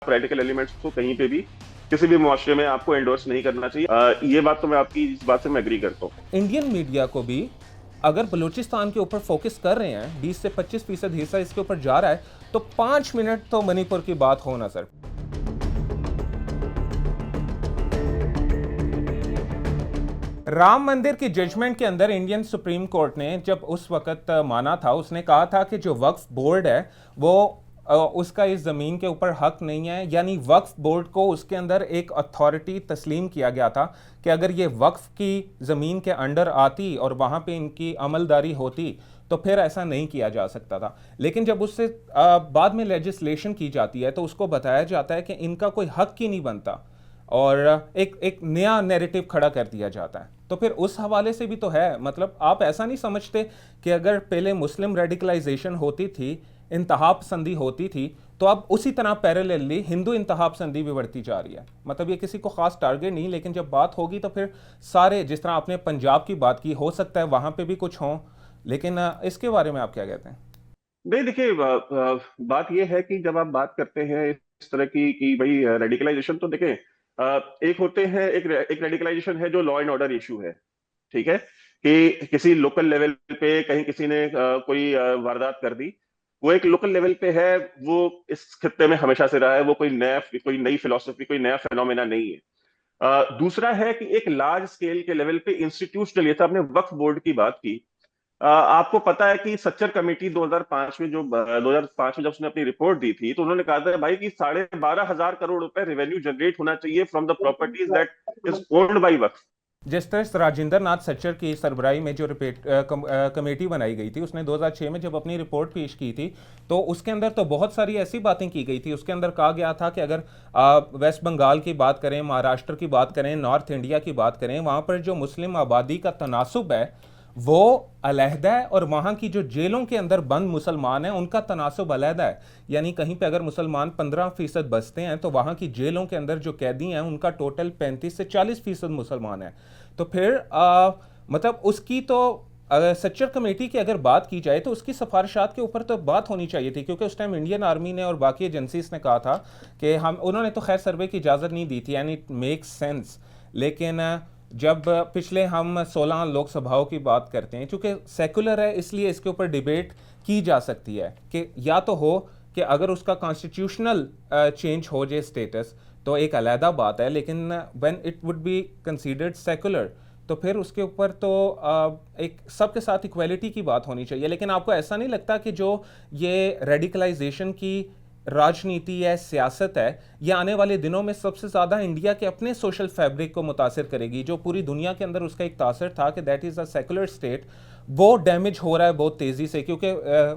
Radical elements को कहीं पे भी किसी भी मुआशरे में आपको एंडोर्स नहीं करना चाहिए। ये बात तो मैं आपकी इस बात से मैं एग्री करता हूँ। इंडियन मीडिया को भी अगर बलूचिस्तान के ऊपर फोकस कर रहे हैं, 20 से 25% हिस्सा इसके ऊपर जा रहा है, तो 5 मिनट तो मणिपुर की बात हो ना सर। राम मंदिर की जजमेंट के अंदर इंडियन सुप्रीम कोर्ट ने जब उस वक्त माना था, उसने कहा था कि जो वक्फ बोर्ड है वो उसका इस ज़मीन के ऊपर हक नहीं है। यानी वक्फ बोर्ड को उसके अंदर एक अथॉरिटी तस्लीम किया गया था कि अगर ये वक्फ की ज़मीन के अंडर आती और वहाँ पे इनकी अमलदारी होती तो फिर ऐसा नहीं किया जा सकता था। लेकिन जब उससे बाद में लेजिस्लेशन की जाती है तो उसको बताया जाता है कि इनका कोई हक ही नहीं बनता और एक नया नैरेटिव खड़ा कर दिया जाता है। तो फिर उस हवाले से भी तो है, मतलब आप ऐसा नहीं समझते कि अगर पहले मुस्लिम रेडिकलाइजेशन होती थी, इंतहा पसंदी होती थी, तो अब उसी तरह पैरेलली हिंदू इंतहा पसंदी भी बढ़ती जा रही है। मतलब ये किसी को खास टारगेट नहीं, लेकिन जब बात होगी तो फिर सारे, जिस तरह आपने पंजाब की बात की, हो सकता है वहां पे भी कुछ हो, लेकिन इसके बारे में आप क्या कहते हैं? नहीं देखिए, बात ये है कि जब आप बात करते हैं इस तरह की कि भाई रेडिकलाइजेशन, तो देखिए एक होते हैं, एक रेडिकलाइजेशन है जो लॉ एंड ऑर्डर इशू है। ठीक है कि किसी लोकल लेवल पे कहीं किसी ने कोई वारदात कर दी, वो एक लोकल लेवल पे है। वो इस खित्ते में हमेशा से रहा है, वो कोई नई फिलोसफी, कोई नया फेनोमेना नहीं है। दूसरा है कि एक लार्ज स्केल के लेवल पे इंस्टीट्यूशनल, ये था आपने वक्फ बोर्ड की बात की। आपको पता है कि सच्चर कमेटी 2005 में, जो 2005 में जब उसने अपनी रिपोर्ट दी थी, तो उन्होंने कहा था भाई कि 12,500 करोड़ रुपए रेवेन्यू जनरेट होना चाहिए from the properties that is owned by Waqf. जिस तरह से राजेंद्र नाथ सच्चर की सरबराही में जो कमेटी बनाई गई थी, उसने 2006 में जब अपनी रिपोर्ट पेश की थी, तो उसके अंदर तो बहुत सारी ऐसी बातें की गई थी। उसके अंदर कहा गया था कि अगर वेस्ट बंगाल की बात करें, महाराष्ट्र की बात करें, नॉर्थ इंडिया की बात करें, वहाँ पर जो मुस्लिम आबादी का तनासुब है वो अलहदा है, और वहाँ की जो जेलों के अंदर बंद मुसलमान हैं उनका तनासुब अलहदा है। यानी कहीं पे अगर मुसलमान 15% बसते हैं तो वहाँ की जेलों के अंदर जो कैदी हैं उनका टोटल 35 से 40% मुसलमान है। तो फिर मतलब उसकी तो अगर सच्चर कमेटी की अगर बात की जाए तो उसकी सिफारिशात के ऊपर तो बात होनी चाहिए थी, क्योंकि उस टाइम इंडियन आर्मी ने और बाकी एजेंसीज ने कहा था कि हम, उन्होंने तो खैर सर्वे की इजाज़त नहीं दी थी, यानी इट मेक्स सेंस। लेकिन जब पिछले हम 16 लोकसभाओं की बात करते हैं, चूंकि सेकुलर है इसलिए इसके ऊपर डिबेट की जा सकती है कि या तो हो कि अगर उसका कॉन्स्टिट्यूशनल चेंज हो जाए स्टेटस तो एक अलहदा बात है, लेकिन when it would be considered secular तो फिर उसके ऊपर तो एक सबके साथ इक्वलिटी की बात होनी चाहिए। लेकिन आपको ऐसा नहीं लगता कि जो ये रेडिकलाइजेशन की राजनीति है, सियासत है, ये आने वाले दिनों में सबसे ज़्यादा इंडिया के अपने सोशल फैब्रिक को मुतासिर करेगी? जो पूरी दुनिया के अंदर उसका एक तासर था कि that is a secular state, वो डैमेज हो रहा है बहुत तेज़ी से, क्योंकि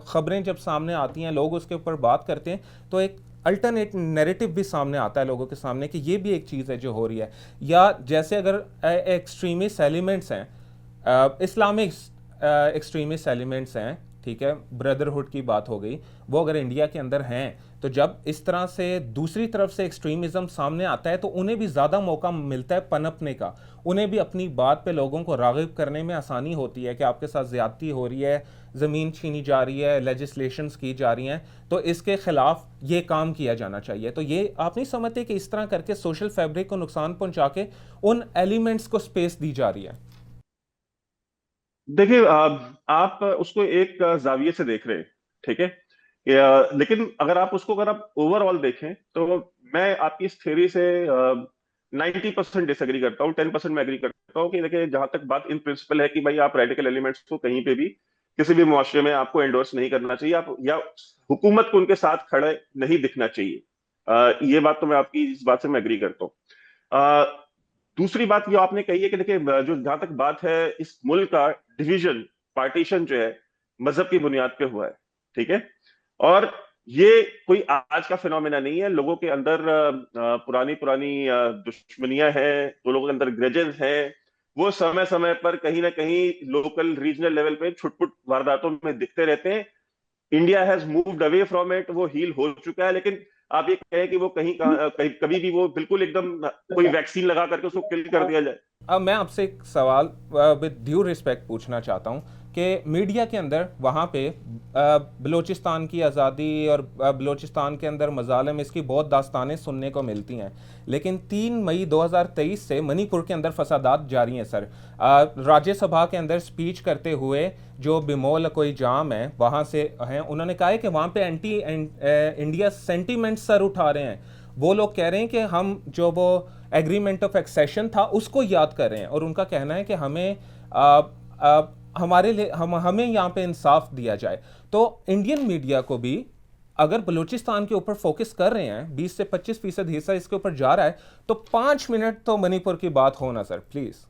ख़बरें जब सामने आती हैं, लोग उसके ऊपर बात करते हैं, तो एक अल्टरनेट नैरेटिव भी सामने आता है लोगों के सामने कि ये भी एक चीज़ है जो हो रही है। या जैसे अगर एक्सट्रीमिस्ट एलिमेंट्स हैं, इस्लामिक एक्सट्रीमिस्ट एलिमेंट्स हैं, ठीक है, ब्रदरहुड की बात हो गई, वो अगर इंडिया के अंदर हैं, तो जब इस तरह से दूसरी तरफ से एक्सट्रीमिज्म सामने आता है तो उन्हें भी ज़्यादा मौका मिलता है पनपने का। उन्हें भी अपनी बात पे लोगों को राग़िब करने में आसानी होती है कि आपके साथ ज़्यादती हो रही है, ज़मीन छीनी जा रही है, लेजिस्लेशंस की जा रही हैं, तो इसके खिलाफ ये काम किया जाना चाहिए। तो ये आप नहीं समझते कि इस तरह करके सोशल फैब्रिक को नुकसान पहुंचा के उन एलिमेंट्स को स्पेस दी जा रही है? देखिए, आप उसको एक जाविये से देख रहे हैं। ठीक है लेकिन अगर आप ओवरऑल देखें तो मैं आपकी इस थ्योरी से 90% डिसएग्री करता हूँ, 10% मैं एग्री करता हूँ कि देखिए, जहां तक बात इन प्रिंसिपल है कि भाई आप रेडिकल एलिमेंट्स को कहीं पे भी किसी भी मुआशरे में आपको एंडोर्स नहीं करना चाहिए, आप या हुकूमत को उनके साथ खड़े नहीं दिखना चाहिए। ये बात तो मैं आपकी इस बात से मैं एग्री करता हूँ। दूसरी बात जो आपने कही है कि देखिए, जो जहां तक बात है, इस मुल्क का डिवीजन, पार्टीशन जो है, मजहब की बुनियाद पे हुआ है। ठीक है और ये कोई आज का फिनोमेना नहीं है। लोगों के अंदर पुरानी पुरानी दुश्मनियां हैं, तो लोगों के अंदर ग्रजेस हैं। वो समय समय पर कहीं ना कहीं लोकल रीजनल लेवल पे छुटपुट वारदातों में दिखते रहते हैं। India has moved away from it, वो हील हो चुका है। लेकिन आप ये कहें कि वो कहीं कभी भी वो बिल्कुल एकदम कोई वैक्सीन लगा करके उसको किल कर दिया जाए। अब मैं आपसे एक सवाल विद ड्यू रिस्पेक्ट पूछना चाहता हूँ कि मीडिया के अंदर वहाँ पे बलूचिस्तान की आज़ादी और बलूचिस्तान के अंदर मज़ालिम, इसकी बहुत दास्तानें सुनने को मिलती हैं। लेकिन 3 मई 2023 से मणिपुर के अंदर फसादात जारी हैं सर। राज्यसभा के अंदर स्पीच करते हुए जो बिमोल कोई जाम है वहाँ से हैं, उन्होंने कहा है कि वहाँ पे एंटी इंडिया सेंटीमेंट सर उठा रहे हैं। वो लोग कह रहे हैं कि हम जो वो एग्रीमेंट ऑफ एक्सेशन था उसको याद कर रहे हैं, और उनका कहना है कि हमें हमारे लिए हमें यहाँ पे इंसाफ दिया जाए। तो इंडियन मीडिया को भी अगर बलूचिस्तान के ऊपर फोकस कर रहे हैं, 20 से 25% हिस्सा इसके ऊपर जा रहा है, तो 5 मिनट तो मणिपुर की बात हो ना सर, प्लीज।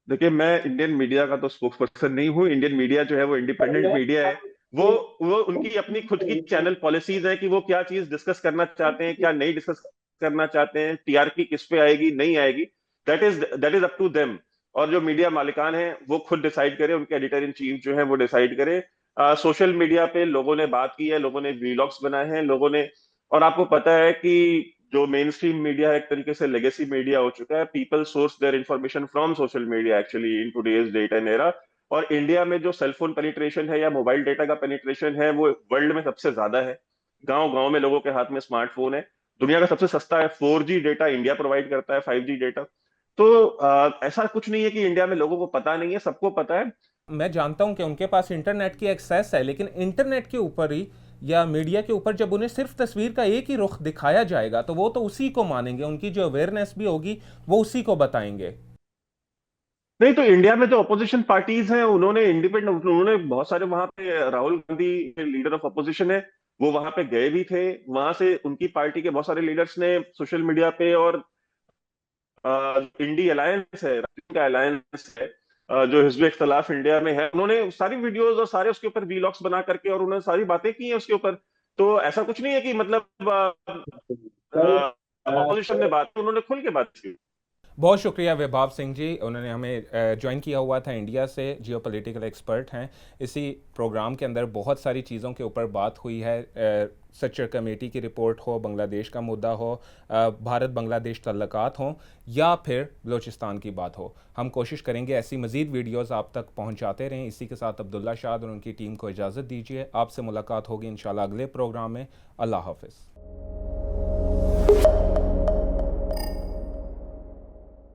देखिए, मैं इंडियन मीडिया का तो स्पोक्स पर्सन नहीं हूँ। इंडियन मीडिया जो है वो इंडिपेंडेंट मीडिया है। वो वो उनकी अपनी खुद की चैनल पॉलिसीज है कि वो क्या चीज डिस्कस करना चाहते हैं, क्या नहीं डिस्कस करना चाहते हैं, टीआरपी किस पे आएगी नहीं आएगी, that is up to them. और जो मीडिया मालिकान है वो खुद डिसाइड करे, उनके एडिटर इन चीफ जो है वो डिसाइड करे। सोशल मीडिया पे लोगों ने बात की है, लोगों ने वीलॉग्स बनाए हैं, लोगों ने। और आपको पता है कि जो मेन स्ट्रीम मीडिया है एक तरीके से लेगेसी मीडिया हो चुका है। People source their information from social media actually in today's date and era. और इंडिया में जो सेलफोन पेनिट्रेशन है या मोबाइल डेटा का पेनिट्रेशन है वो वर्ल्ड में सबसे ज्यादा है। गांव गांव में लोगों के हाथ में स्मार्टफोन है। दुनिया का सबसे सस्ता है 4G डेटा इंडिया प्रोवाइड करता है, 5G डेटा। तो ऐसा कुछ नहीं है कि इंडिया में लोगों को पता नहीं है, सबको पता है। मैं जानता हूं कि उनके पास इंटरनेट की एक्सेस है, लेकिन इंटरनेट के ऊपर ही या मीडिया के ऊपर जब उन्हें सिर्फ तस्वीर का एक ही रुख दिखाया जाएगा तो वो तो उसी को मानेंगे, उनकी जो अवेयरनेस भी होगी वो उसी को बताएंगे। नहीं तो इंडिया में जो अपोजिशन पार्टीज हैं उन्होंने इंडिपेंडेंट, उन्होंने बहुत सारे वहां पे, Rahul Gandhi leader of opposition है, वो वहां पे गए भी थे। वहां से उनकी पार्टी के बहुत सारे लीडर्स ने सोशल मीडिया पे, और इंडी अलायंस है, का अलायंस है, जो हिजब इख्तलाफ इंडिया में है, उन्होंने सारी वीडियोस और सारे उसके ऊपर वीलॉग्स बना करके और उन्होंने सारी बातें की हैं उसके ऊपर। तो ऐसा कुछ नहीं है कि मतलब अपोजिशन ने बात, उन्होंने खुल के बात की। बहुत शुक्रिया वैभव सिंह जी, उन्होंने हमें ज्वाइन किया हुआ था इंडिया से, जियोपॉलिटिकल एक्सपर्ट हैं। इसी प्रोग्राम के अंदर बहुत सारी चीज़ों के ऊपर बात हुई है, सच्चर कमेटी की रिपोर्ट हो, बांग्लादेश का मुद्दा हो, भारत बांग्लादेश तल्लकात हों, या फिर बलूचिस्तान की बात हो। हम कोशिश करेंगे ऐसी मज़ीद वीडियोज़ आप तक पहुँचाते रहें। इसी के साथ अब्दुल्ला शाद और उनकी टीम को इजाज़त दीजिए। आपसे मुलाकात होगी इंशाल्लाह अगले प्रोग्राम में। अल्लाह हाफ़िज़।